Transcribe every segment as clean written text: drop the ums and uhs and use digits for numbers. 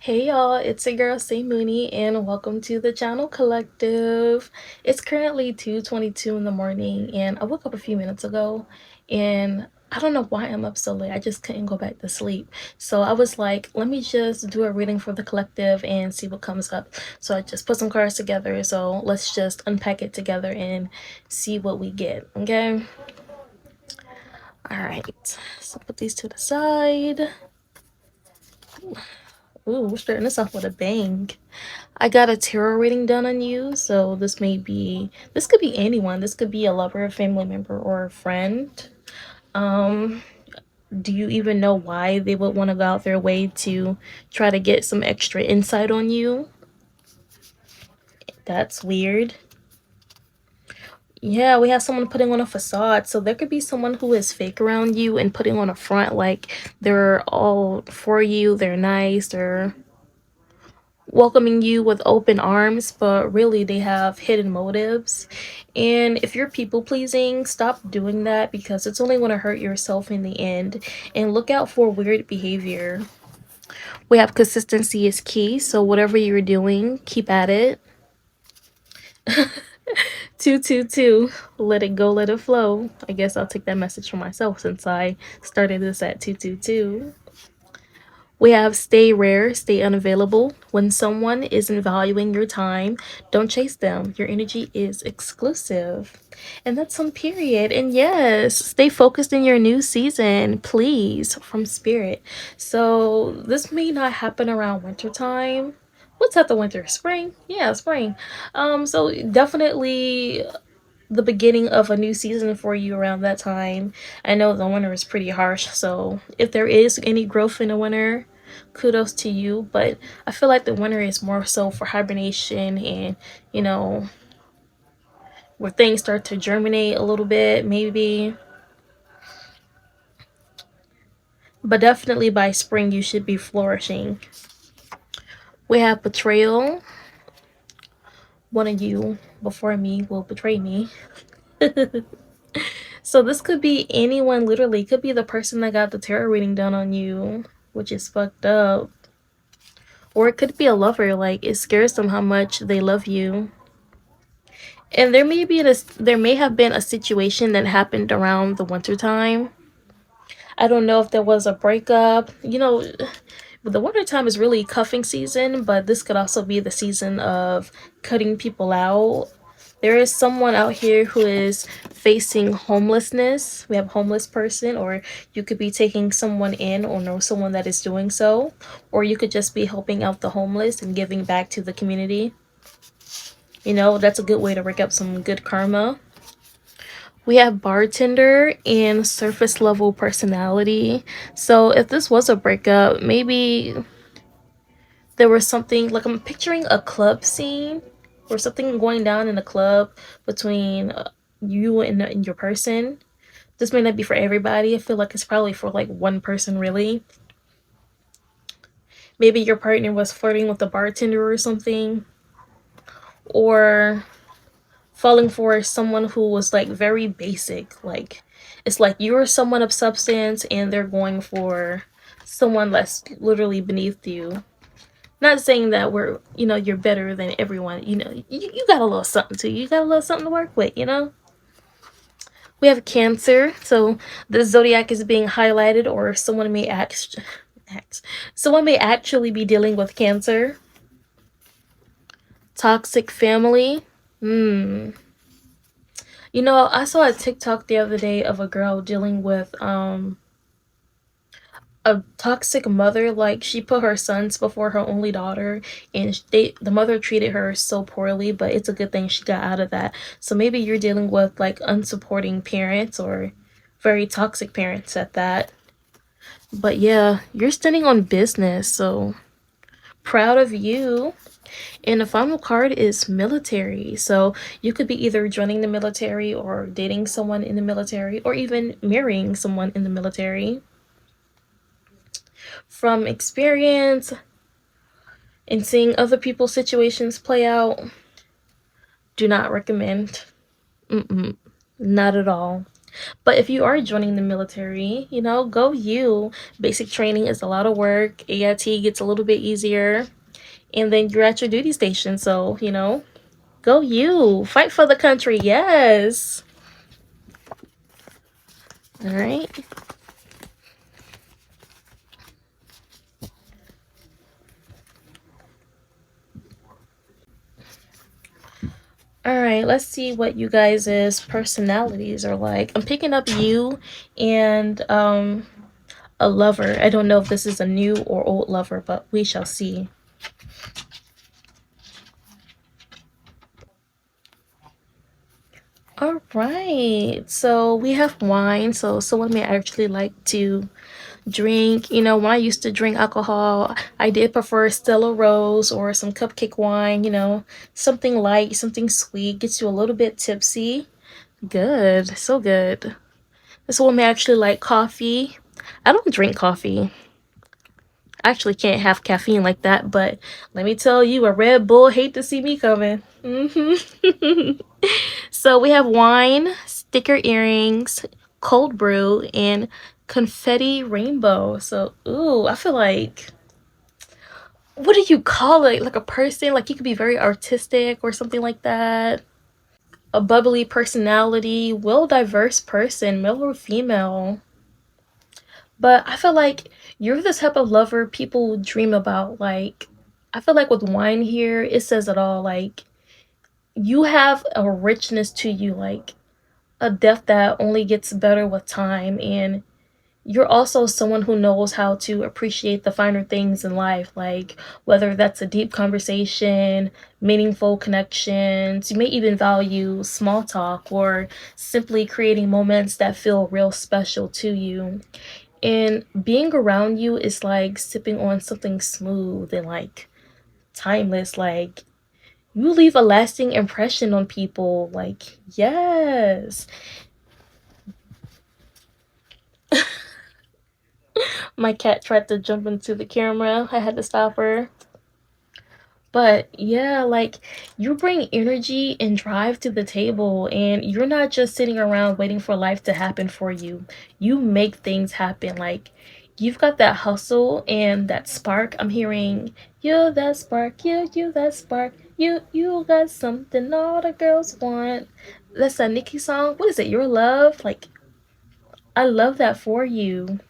Hey y'all, it's your girl Say Mooney and welcome to the channel collective. It's currently 2:22 in the morning and I woke up a few minutes ago and I don't know why I'm up so late. I just couldn't go back to sleep. So I was like, let me just do a reading for the collective and see what comes up. So I just put some cards together. So let's just unpack it together and see what we get. Okay. All right. So put these to the side. Ooh, we're starting this off with a bang. I got a tarot reading done on you, so this could be anyone. This could be a lover, a family member, or a friend. Um, do you even know why they would want to go out their way to try to get some extra insight on you? That's weird. Yeah, we have someone putting on a facade, so there could be someone who is fake around you and putting on a front like they're all for you, they're nice, they're welcoming you with open arms, but really they have hidden motives. And if you're people pleasing, stop doing that because it's only going to hurt yourself in the end. And look out for weird behavior. We have consistency is key, so whatever you're doing, keep at it. 222, let it go, let it flow. I guess I'll take that message for myself since I started this at 222. We have stay rare, stay unavailable. When someone isn't valuing your time, don't chase them. Your energy is exclusive. And that's on period. And yes, stay focused in your new season, please, from spirit. So this may not happen around winter time. What's at the winter? Spring? Yeah, spring. So definitely the beginning of a new season for you around that time. I know the winter is pretty harsh, so if there is any growth in the winter, kudos to you. But I feel like the winter is more so for hibernation and, you know, where things start to germinate a little bit, maybe. But definitely by spring, you should be flourishing. We have betrayal. One of you before me will betray me. So this could be anyone, literally. It could be the person that got the tarot reading done on you, which is fucked up. Or it could be a lover, like it scares them how much they love you. And there may have been a situation that happened around the winter time. I don't know if there was a breakup. You know, the winter time is really cuffing season, but this could also be the season of cutting people out. There is someone out here who is facing homelessness. We have homeless person, or you could be taking someone in or know someone that is doing so, or you could just be helping out the homeless and giving back to the community. You know, that's a good way to rake up some good karma. We have bartender and surface level personality. So if this was a breakup, maybe there was something like I'm picturing a club scene or something going down in a club between you and your person. This may not be for everybody. I feel like it's probably for like one person, really. Maybe your partner was flirting with the bartender or something, or falling for someone who was like very basic. Like it's like you're someone of substance and they're going for someone less literally beneath you. Not saying that you're better than everyone. You got a little something too. You got a little something to work with. We have Cancer. So the zodiac is being highlighted, or someone may actually be dealing with Cancer. Toxic family. I saw a TikTok the other day of a girl dealing with a toxic mother. Like she put her sons before her only daughter, and the mother treated her so poorly, but it's a good thing she got out of that. So maybe you're dealing with like unsupporting parents or very toxic parents at that. But yeah, you're standing on business, so proud of you. And the final card is military. So you could be either joining the military or dating someone in the military or even marrying someone in the military. From experience and seeing other people's situations play out, do not recommend. Not at all. But if you are joining the military, go you. Basic training is a lot of work. AIT gets a little bit easier. And then you're at your duty station. So, go you. Fight for the country. Yes. All right. All right, let's see what you guys' personalities are like. I'm picking up you and a lover. I don't know if this is a new or old lover, but we shall see. All right. So we have wine. So someone may actually like to drink. When I used to drink alcohol, I did prefer Stella Rose or some cupcake wine, something light, something sweet, gets you a little bit tipsy. Good. So good. This one may actually like coffee. I don't drink coffee. I actually can't have caffeine like that, but let me tell you, a Red Bull hate to see me coming. So we have wine, sticker earrings, cold brew, and confetti rainbow. So, ooh, I feel like, what do you call it? Like a person, like you could be very artistic or something like that. A bubbly personality, well diverse person, male or female. But I feel like you're the type of lover people dream about. Like, I feel like with wine here, it says it all. Like, you have a richness to you, like a depth that only gets better with time. And you're also someone who knows how to appreciate the finer things in life, like whether that's a deep conversation, meaningful connections. You may even value small talk or simply creating moments that feel real special to you. And being around you is like sipping on something smooth and like timeless. Like you leave a lasting impression on people. Like, yes. My cat tried to jump into the camera. I had to stop her. But yeah, like you bring energy and drive to the table, and you're not just sitting around waiting for life to happen for you. You make things happen. Like you've got that hustle and that spark. I'm hearing you that spark, you that spark, you got something all the girls want. That's a Nicki song. What is it? Your love? Like I love that for you,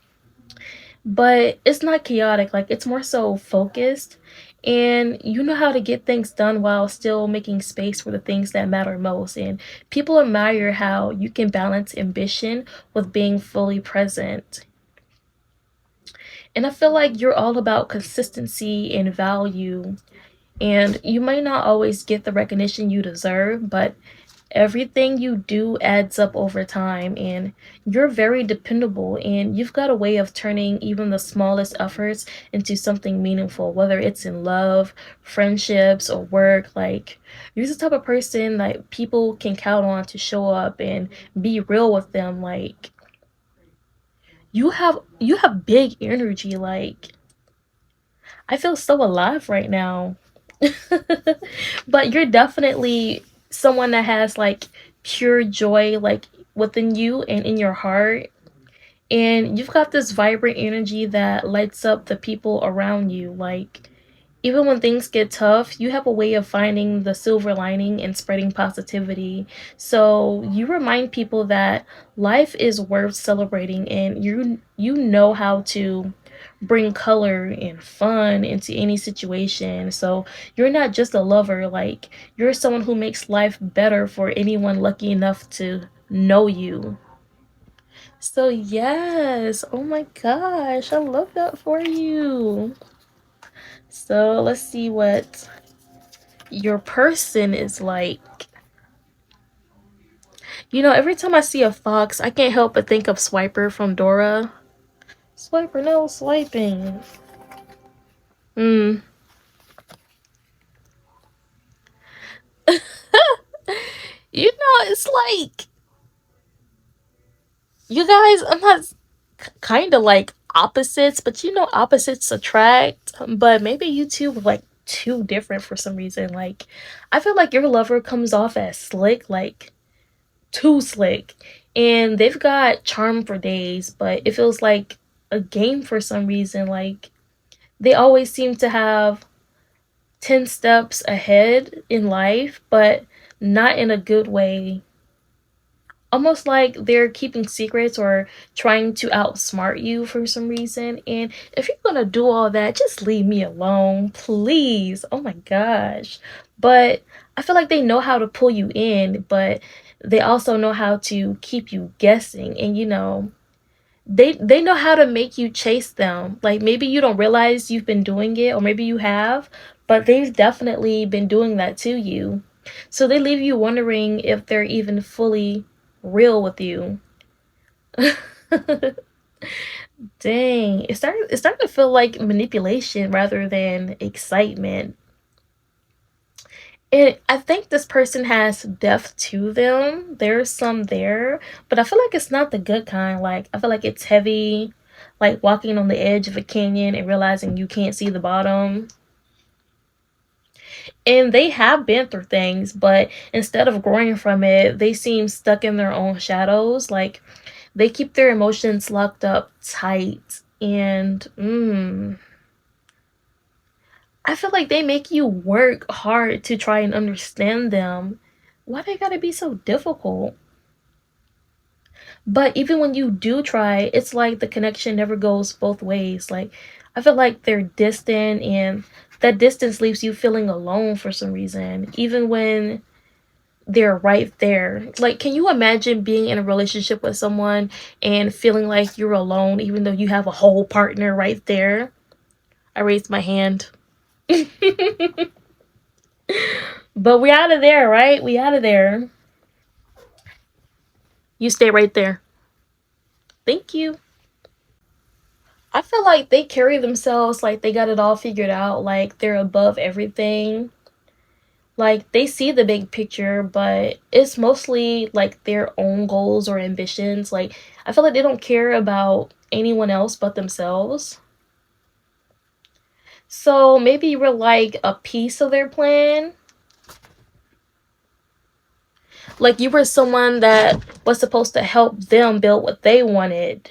but it's not chaotic. Like it's more so focused, and you know how to get things done while still making space for the things that matter most. And people admire how you can balance ambition with being fully present. And I feel like you're all about consistency and value, and you might not always get the recognition you deserve, but everything you do adds up over time. And you're very dependable, and you've got a way of turning even the smallest efforts into something meaningful, whether it's in love, friendships, or work. Like you're the type of person that people can count on to show up and be real with them. Like you have big energy. Like I feel so alive right now. But you're definitely someone that has like pure joy, like within you and in your heart. And you've got this vibrant energy that lights up the people around you. Like even when things get tough, you have a way of finding the silver lining and spreading positivity. So you remind people that life is worth celebrating, and you know how to bring color and fun into any situation. So you're not just a lover, like you're someone who makes life better for anyone lucky enough to know you. So yes, oh my gosh, I love that for you. So let's see what your person is like. Every time I see a fox, I can't help but think of Swiper from Dora. Swiper, no swiping. Hmm. It's like you guys. I'm not kind of like opposites, but opposites attract. But maybe you two are like too different for some reason. Like I feel like your lover comes off as slick, like too slick. And they've got charm for days, but it feels like a game for some reason. Like, they always seem to have 10 steps ahead in life, but not in a good way. Almost like they're keeping secrets or trying to outsmart you for some reason. And if you're gonna do all that, just leave me alone, please. Oh my gosh. But I feel like they know how to pull you in, but they also know how to keep you guessing. And they know how to make you chase them. Like, maybe you don't realize you've been doing it, or maybe you have, but they've definitely been doing that to you. So they leave you wondering if they're even fully real with you. Dang, it's starting to feel like manipulation rather than excitement. And I think this person has depth to them. There's some there, but I feel like it's not the good kind. Like, I feel like it's heavy, like walking on the edge of a canyon and realizing you can't see the bottom. And they have been through things, but instead of growing from it, they seem stuck in their own shadows. Like, they keep their emotions locked up tight. And I feel like they make you work hard to try and understand them. Why they gotta be so difficult? But even when you do try, it's like the connection never goes both ways. Like, I feel like they're distant, and that distance leaves you feeling alone for some reason, even when they're right there. Like, can you imagine being in a relationship with someone and feeling like you're alone, even though you have a whole partner right there? I raised my hand. But we out of there, right? We out of there. You stay right there. Thank you. I feel like they carry themselves like they got it all figured out, like they're above everything. Like, they see the big picture, but it's mostly like their own goals or ambitions. Like, I feel like they don't care about anyone else but themselves. So maybe you were like a piece of their plan. Like, you were someone that was supposed to help them build what they wanted,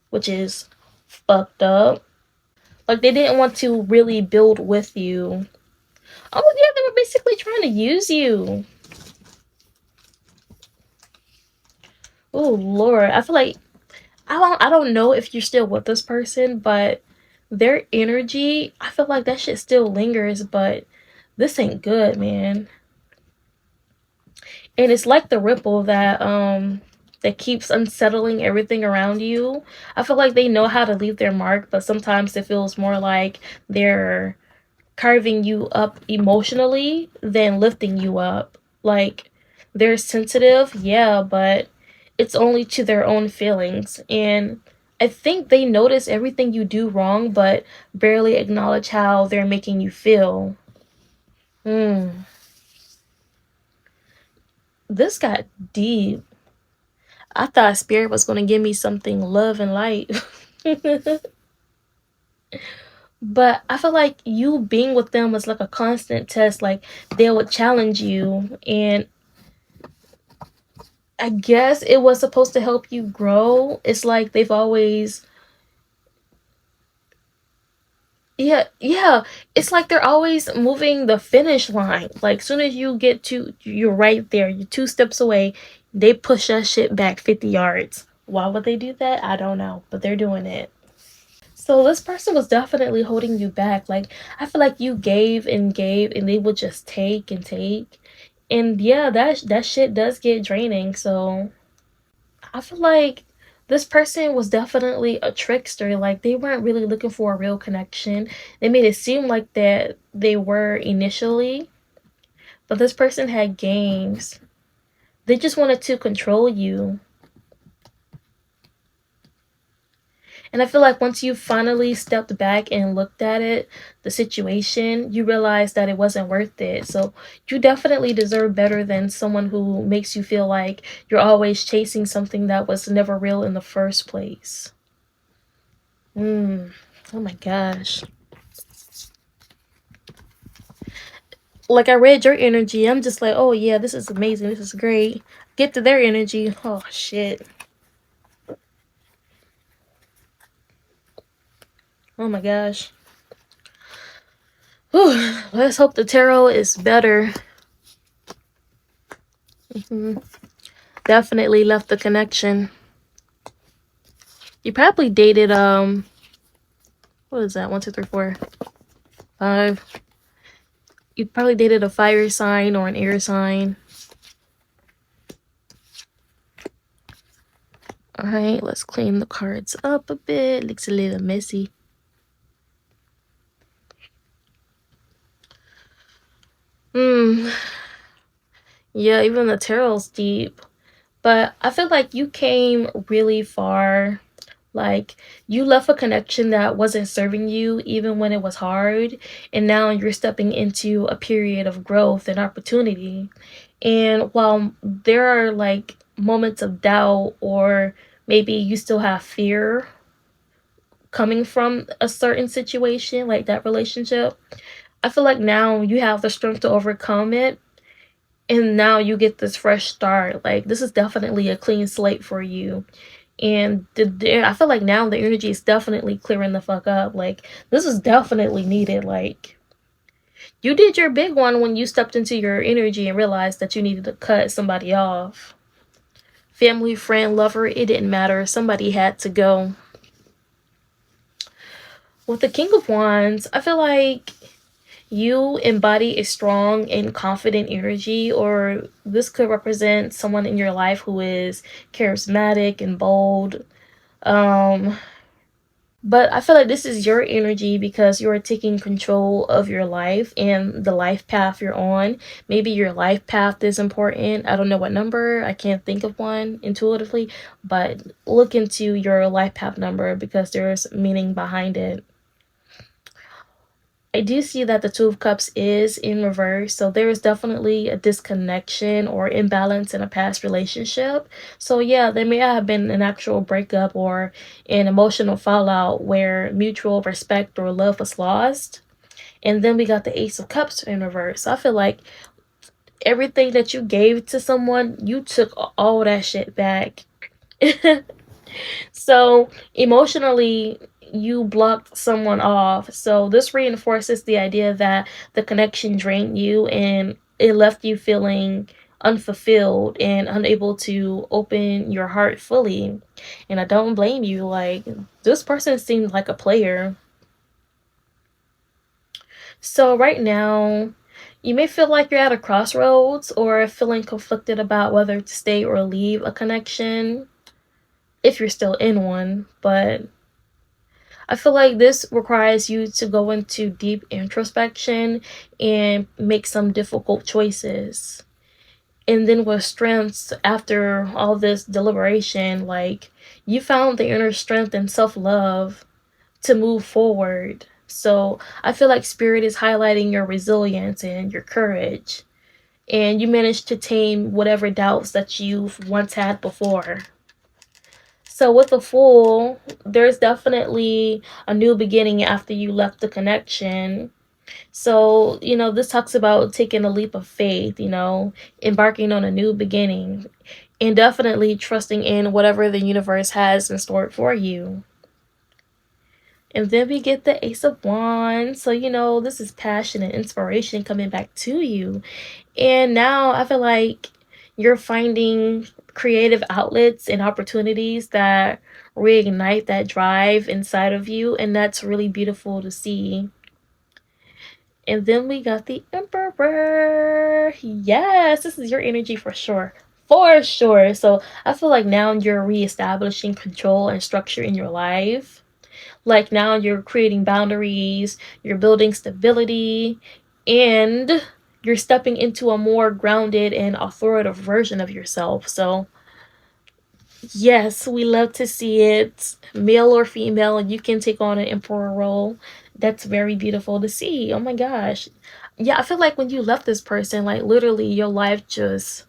which is fucked up. Like, they didn't want to really build with you. Oh yeah, they were basically trying to use you. Oh Lord, I feel like I don't know if you're still with this person, but their energy, I feel like that shit still lingers, but this ain't good, man. And it's like the ripple that keeps unsettling everything around you. I feel like they know how to leave their mark, but sometimes it feels more like they're carving you up emotionally than lifting you up. Like, they're sensitive, yeah, but it's only to their own feelings. And I think they notice everything you do wrong, but barely acknowledge how they're making you feel. Hmm. This got deep. I thought Spirit was going to give me something love and light. But I feel like you being with them was like a constant test. Like, they would challenge you, and I guess it was supposed to help you grow. It's like they've always, yeah, yeah. It's like they're always moving the finish line. Like, soon as you get to, you're right there. You're two steps away. They push that shit back 50 yards. Why would they do that? I don't know, but they're doing it. So this person was definitely holding you back. Like, I feel like you gave, and they would just take and take. And yeah, that shit does get draining. So I feel like this person was definitely a trickster. Like, they weren't really looking for a real connection. They made it seem like that they were initially, but this person had games. They just wanted to control you. And I feel like once you finally stepped back and looked at it, the situation, you realize that it wasn't worth it. So you definitely deserve better than someone who makes you feel like you're always chasing something that was never real in the first place. Mm. Oh my gosh. Like I read your energy, I'm just like, oh yeah, this is amazing, this is great. Get to their energy, oh shit. Oh my gosh. Whew. Let's hope the tarot is better. Mhm. Definitely left the connection. You probably dated what is that? 1, 2, 3, 4, 5. You probably dated a fire sign or an air sign. Alright, let's clean the cards up a bit. Looks a little messy. Yeah, even the tarot's deep. But I feel like you came really far. Like, you left a connection that wasn't serving you even when it was hard. And now you're stepping into a period of growth and opportunity. And while there are like moments of doubt, or maybe you still have fear coming from a certain situation, like that relationship, I feel like now you have the strength to overcome it. And now you get this fresh start. Like, this is definitely a clean slate for you. And I feel like now the energy is definitely clearing the fuck up. Like, this is definitely needed. Like, you did your big one when you stepped into your energy and realized that you needed to cut somebody off. Family, friend, lover, it didn't matter. Somebody had to go. With the King of Wands, I feel like you embody a strong and confident energy, or this could represent someone in your life who is charismatic and bold. Um, But I feel like this is your energy because you're taking control of your life and the life path you're on. Maybe your life path is important. I don't know what number. I can't think of one intuitively, but look into your life path number because there's meaning behind it. I do see that the Two of Cups is in reverse, so there is definitely a disconnection or imbalance in a past relationship. So yeah, there may have been an actual breakup or an emotional fallout where mutual respect or love was lost. And then we got the Ace of Cups in reverse. So I feel like everything that you gave to someone, you took all that shit back. So emotionally, you blocked someone off. So this reinforces the idea that the connection drained you and it left you feeling unfulfilled and unable to open your heart fully. And I don't blame you. Like, this person seemed like a player. So right now, you may feel like you're at a crossroads or feeling conflicted about whether to stay or leave a connection if you're still in one, but I feel like this requires you to go into deep introspection and make some difficult choices. And then with strengths, after all this deliberation, like, you found the inner strength and self-love to move forward. So I feel like Spirit is highlighting your resilience and your courage. And you managed to tame whatever doubts that you've once had before. So with the Fool, there's definitely a new beginning after you left the connection. So, this talks about taking a leap of faith, embarking on a new beginning, and definitely trusting in whatever the universe has in store for you. And then we get the Ace of Wands. So, this is passion and inspiration coming back to you. And now I feel like you're finding creative outlets and opportunities that reignite that drive inside of you. And that's really beautiful to see. And then we got the Emperor. Yes, this is your energy for sure. For sure. So I feel like now you're reestablishing control and structure in your life. Like, now you're creating boundaries, you're building stability, and you're stepping into a more grounded and authoritative version of yourself. So yes, we love to see it. Male or female, you can take on an emperor role. That's very beautiful to see. Oh my gosh. Yeah, I feel like when you left this person, like, literally your life just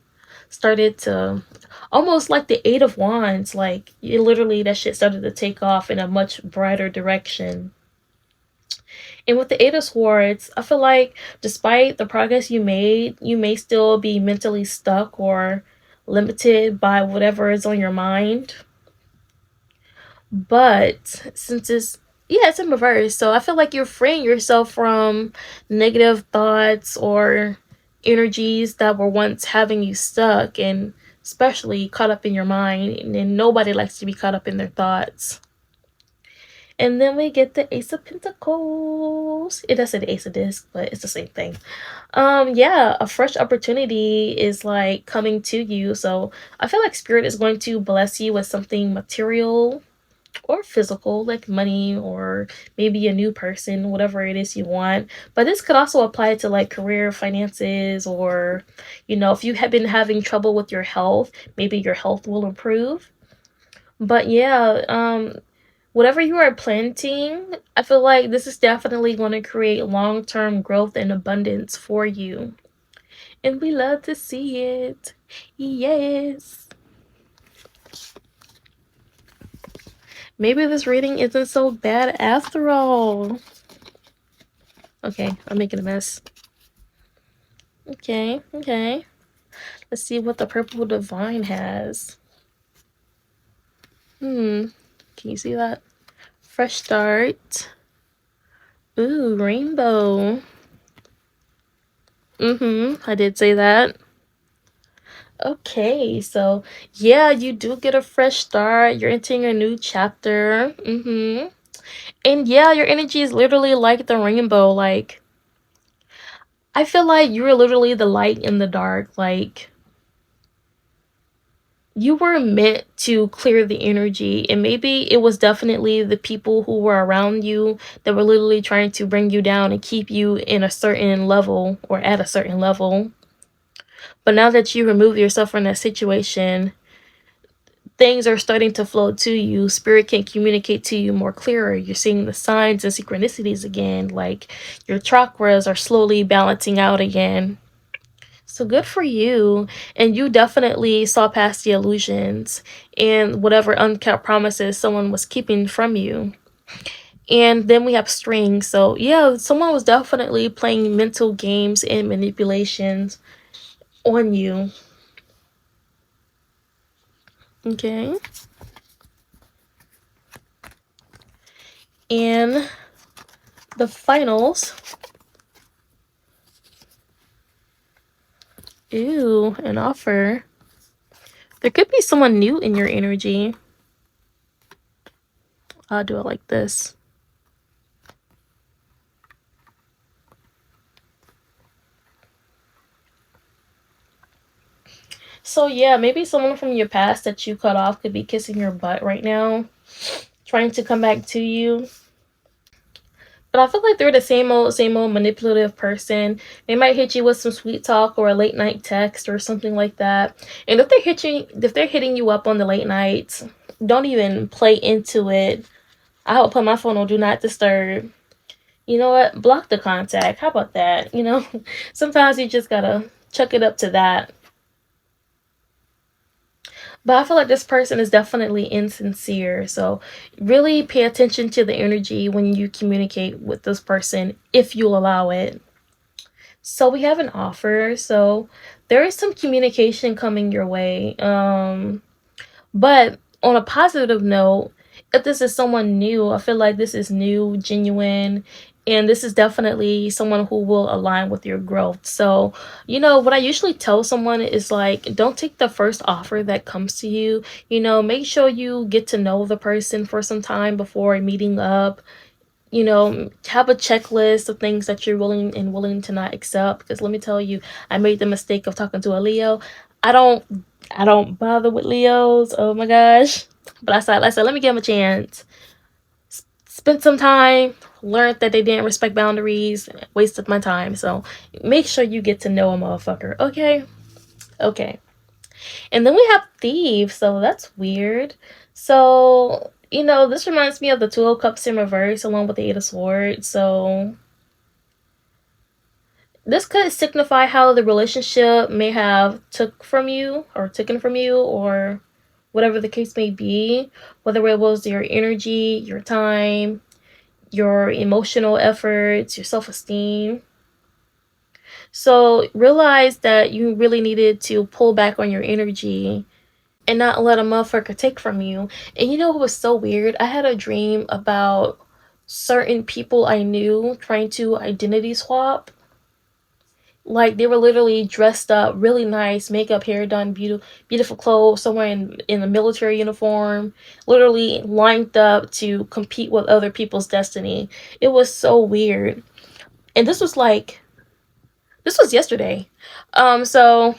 started to, almost like the Eight of Wands, like, literally that shit started to take off in a much brighter direction. And with the Eight of Swords, I feel like despite the progress you made, you may still be mentally stuck or limited by whatever is on your mind. But since it's in reverse, so I feel like you're freeing yourself from negative thoughts or energies that were once having you stuck and especially caught up in your mind. And nobody likes to be caught up in their thoughts. And then we get the Ace of Pentacles. It does say the Ace of Discs, but it's the same thing. Yeah, a fresh opportunity is like coming to you. So I feel like spirit is going to bless you with something material or physical, like money or maybe a new person, whatever it is you want. But this could also apply to like career, finances, or if you have been having trouble with your health, maybe your health will improve. But yeah, whatever you are planting, I feel like this is definitely going to create long-term growth and abundance for you. And we love to see it. Yes. Maybe this reading isn't so bad after all. Okay, I'm making a mess. Okay. Let's see what the Purple Divine has. Can you see that? Fresh start. Ooh, rainbow. I did say that. Okay, so yeah, you do get a fresh start. You're entering a new chapter. And yeah, your energy is literally like the rainbow. Like, I feel like you're literally the light in the dark. Like, you were meant to clear the energy, and maybe it was definitely the people who were around you that were literally trying to bring you down and keep you in a certain level or at a certain level. But now that you remove yourself from that situation, things are starting to flow to you. Spirit can communicate to you more clearer. You're seeing the signs and synchronicities again. Like, your chakras are slowly balancing out again. So good for you. And you definitely saw past the illusions and whatever unkept promises someone was keeping from you. And then we have string. So yeah, someone was definitely playing mental games and manipulations on you. Okay. And the finals. Ooh, an offer. There could be someone new in your energy. I'll do it like this. So yeah, maybe someone from your past that you cut off could be kissing your butt right now, trying to come back to you. But I feel like they're the same old manipulative person. They might hit you with some sweet talk or a late night text or something like that. And if they're hitting you up on the late nights, don't even play into it. I would put my phone on do not disturb. You know what? Block the contact. How about that? Sometimes you just gotta chuck it up to that. But I feel like this person is definitely insincere. So really pay attention to the energy when you communicate with this person, if you'll allow it. So we have an offer. So there is some communication coming your way. But on a positive note, if this is someone new, I feel like this is new, genuine, and this is definitely someone who will align with your growth. So, what I usually tell someone is like, don't take the first offer that comes to you. Make sure you get to know the person for some time before meeting up. Have a checklist of things that you're willing to not accept. Because let me tell you, I made the mistake of talking to a Leo. I don't bother with Leos. Oh my gosh. But I said, let me give them a chance. Spent some time, learned that they didn't respect boundaries, wasted my time. So make sure you get to know a motherfucker. Okay. And then we have Thieves. So that's weird. So, this reminds me of the Two of Cups in reverse along with the Eight of Swords. So this could signify how the relationship may have taken from you, or whatever the case may be, whether it was your energy, your time, your emotional efforts, your self-esteem. So realize that you really needed to pull back on your energy and not let a motherfucker take from you. And you know what was so weird? I had a dream about certain people I knew trying to identity swap. Like they were literally dressed up really nice, makeup, hair done, beautiful clothes, somewhere in a military uniform, literally lined up to compete with other people's destiny. It was so weird. And this was yesterday. So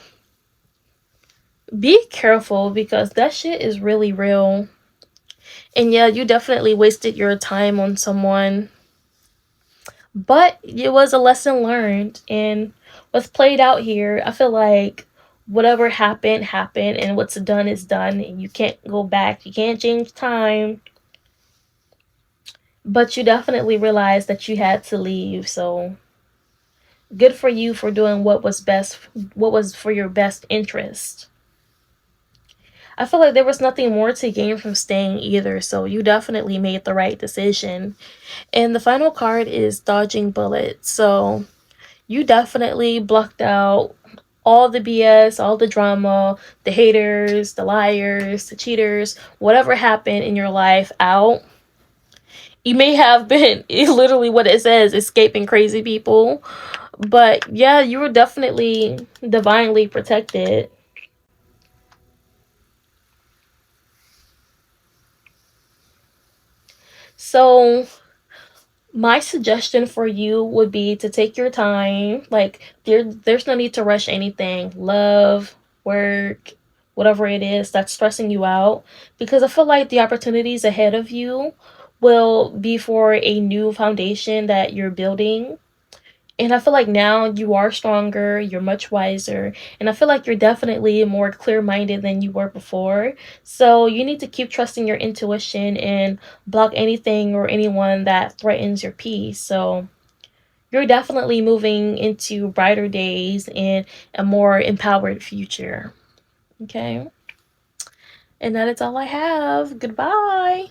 be careful because that shit is really real. And yeah, you definitely wasted your time on someone, but it was a lesson learned. And what's played out here, I feel like whatever happened, happened, and what's done is done, and you can't go back. You can't change time, but you definitely realized that you had to leave. So good for you for doing what was best, what was for your best interest. I feel like there was nothing more to gain from staying either, so you definitely made the right decision. And the final card is dodging bullets. So you definitely blocked out all the BS, all the drama, the haters, the liars, the cheaters, whatever happened in your life out. You may have been literally what it says, escaping crazy people. But yeah, you were definitely divinely protected. So my suggestion for you would be to take your time. Like there's no need to rush anything. Love, work, whatever it is that's stressing you out, because I feel like the opportunities ahead of you will be for a new foundation that you're building. And I feel like now you are stronger, you're much wiser, and I feel like you're definitely more clear minded than you were before. So you need to keep trusting your intuition and block anything or anyone that threatens your peace. So you're definitely moving into brighter days and a more empowered future. Okay. And that is all I have. Goodbye.